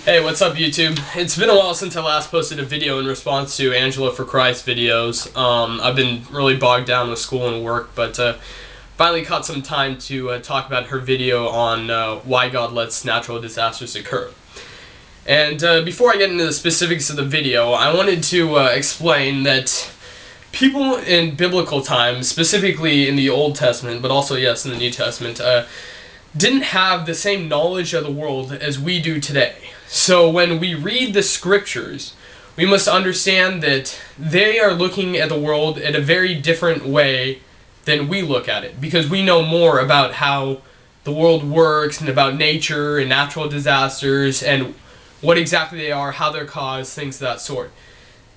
Hey, what's up YouTube? It's been a while since I last posted a video in response to Angela for Christ videos. I've been really bogged down with school and work, but finally caught some time to talk about her video on why God lets natural disasters occur. And before I get into the specifics of the video, I wanted to explain that people in biblical times, specifically in the Old Testament, but also, yes, in the New Testament, didn't have the same knowledge of the world as we do today. So when we read the scriptures, we must understand that they are looking at the world in a very different way than we look at it, because we know more about how the world works and about nature and natural disasters and what exactly they are, how they're caused, things of that sort.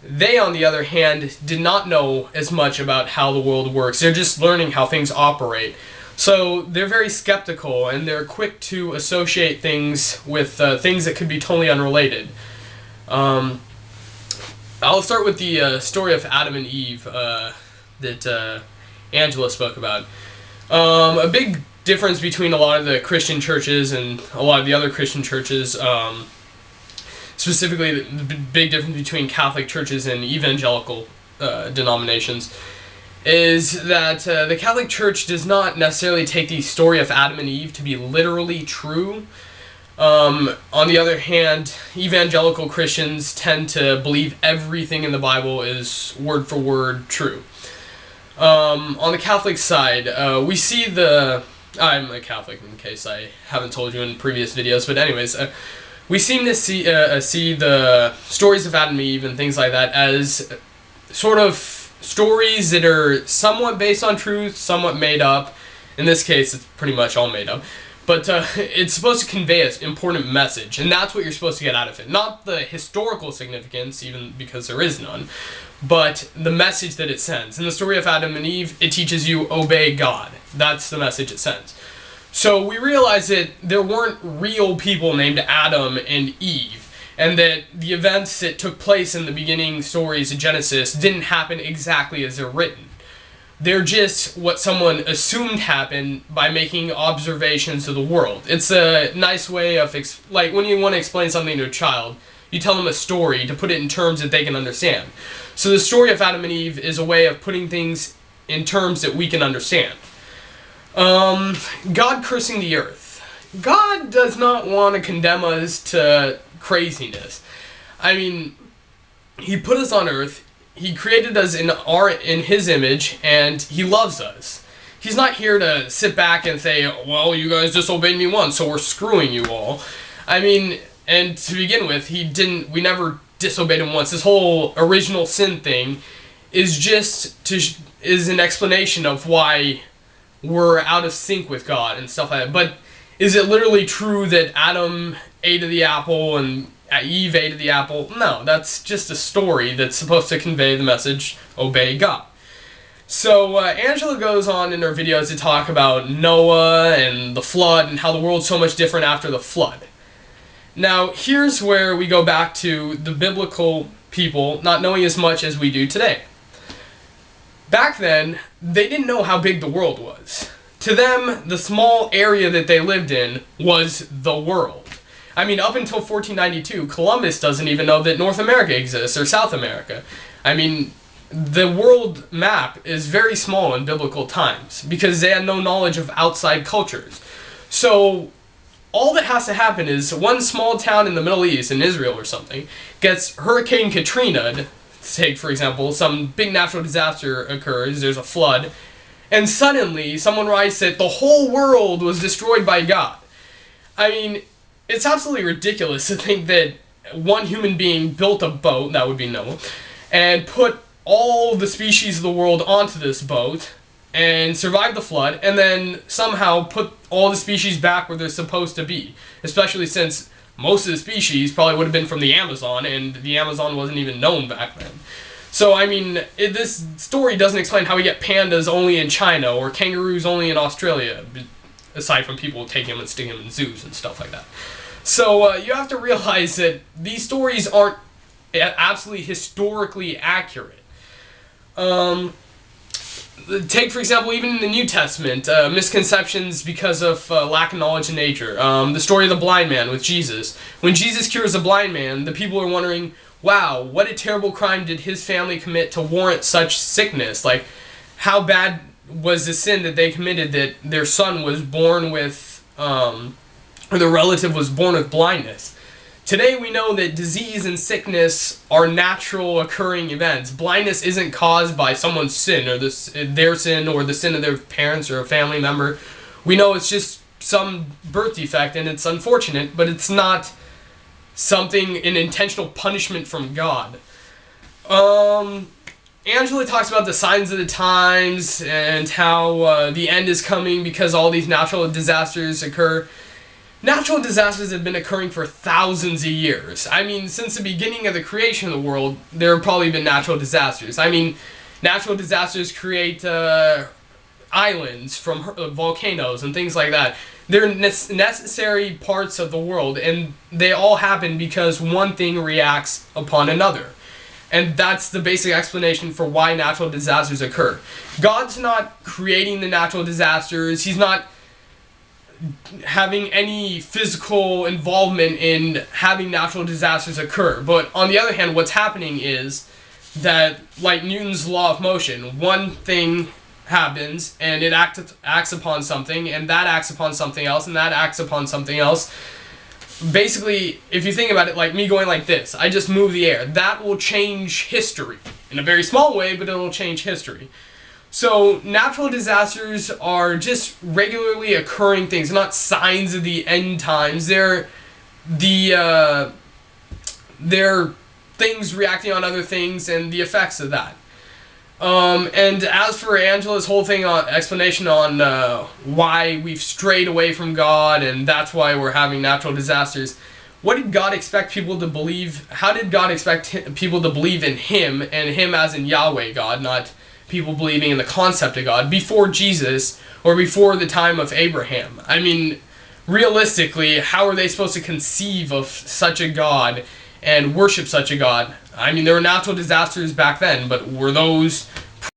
They, on the other hand, did not know as much about how the world works. They're just learning how things operate. So they're very skeptical, and they're quick to associate things with things that could be totally unrelated. I'll start with the story of Adam and Eve that Angela spoke about. A big difference between a lot of the Christian churches and a lot of the other Christian churches, specifically the big difference between Catholic churches and evangelical denominations, is that the Catholic Church does not necessarily take the story of Adam and Eve to be literally true. On the other hand, evangelical Christians tend to believe everything in the Bible is word for word true. On the Catholic side, we see I'm a Catholic in case I haven't told you in previous videos, but anyways, we seem to see the stories of Adam and Eve and things like that as sort of stories that are somewhat based on truth, somewhat made up. In this case, it's pretty much all made up. But it's supposed to convey an important message, and that's what you're supposed to get out of it. Not the historical significance, even because there is none, but the message that it sends. In the story of Adam and Eve, it teaches you obey God. That's the message it sends. So we realize that there weren't real people named Adam and Eve, and that the events that took place in the beginning stories of Genesis didn't happen exactly as they're written. They're just what someone assumed happened by making observations of the world. It's a nice way of, like when you want to explain something to a child, you tell them a story to put it in terms that they can understand. So the story of Adam and Eve is a way of putting things in terms that we can understand. God cursing the earth. God does not want to condemn us to craziness. I mean, he put us on earth, he created us in his image, and he loves us. He's not here to sit back and say, well, you guys disobeyed me once, so we're screwing you all. I mean, and to begin with, we never disobeyed him once. This whole original sin thing is is an explanation of why we're out of sync with God and stuff like that. But is it literally true that Adam ate of the apple and Eve ate of the apple? No, that's just a story that's supposed to convey the message, obey God. So Angela goes on in her videos to talk about Noah and the flood and how the world's so much different after the flood. Now, here's where we go back to the biblical people not knowing as much as we do today. Back then, they didn't know how big the world was. To them, the small area that they lived in was the world. I mean, up until 1492, Columbus doesn't even know that North America exists, or South America. I mean, the world map is very small in biblical times, because they had no knowledge of outside cultures. So, all that has to happen is one small town in the Middle East, in Israel or something, gets Hurricane Katrina, take for example, some big natural disaster occurs, there's a flood, and suddenly someone writes that the whole world was destroyed by God. I mean, it's absolutely ridiculous to think that one human being built a boat, that would be Noah, and put all the species of the world onto this boat and survived the flood, and then somehow put all the species back where they're supposed to be. Especially since most of the species probably would have been from the Amazon, and the Amazon wasn't even known back then. So, I mean, this story doesn't explain how we get pandas only in China or kangaroos only in Australia, aside from people taking them and sticking them in zoos and stuff like that. So, you have to realize that these stories aren't absolutely historically accurate. Take, for example, even in the New Testament, misconceptions because of lack of knowledge in nature. The story of the blind man with Jesus. When Jesus cures a blind man, the people are wondering, wow, what a terrible crime did his family commit to warrant such sickness? Like, how bad was the sin that they committed that their son was born with, or their relative was born with blindness? Today we know that disease and sickness are natural occurring events. Blindness isn't caused by someone's sin, or their sin, or the sin of their parents or a family member. We know it's just some birth defect, and it's unfortunate, but it's not an intentional punishment from God. Angela talks about the signs of the times and how the end is coming because all these natural disasters occur. Natural disasters have been occurring for thousands of years. I mean, since the beginning of the creation of the world, there have probably been natural disasters. I mean, natural disasters create islands from volcanoes and things like that. They're necessary parts of the world, and they all happen because one thing reacts upon another. And that's the basic explanation for why natural disasters occur. God's not creating the natural disasters. He's not having any physical involvement in having natural disasters occur. But on the other hand, what's happening is that, like Newton's law of motion, one thing happens and it acts upon something, and that acts upon something else, and that acts upon something else. Basically, if you think about it, like me going like this, I just move the air. That will change history in a very small way, but it'll change history. So natural disasters are just regularly occurring things, not signs of the end times. They're things reacting on other things and the effects of that. And as for Angela's whole thing on explanation on why we've strayed away from God and that's why we're having natural disasters, what did God expect people to believe? How did God expect people to believe in Him, and Him as in Yahweh God, not people believing in the concept of God, before Jesus or before the time of Abraham? I mean, realistically, how are they supposed to conceive of such a God and worship such a God? I mean, there were natural disasters back then, but were those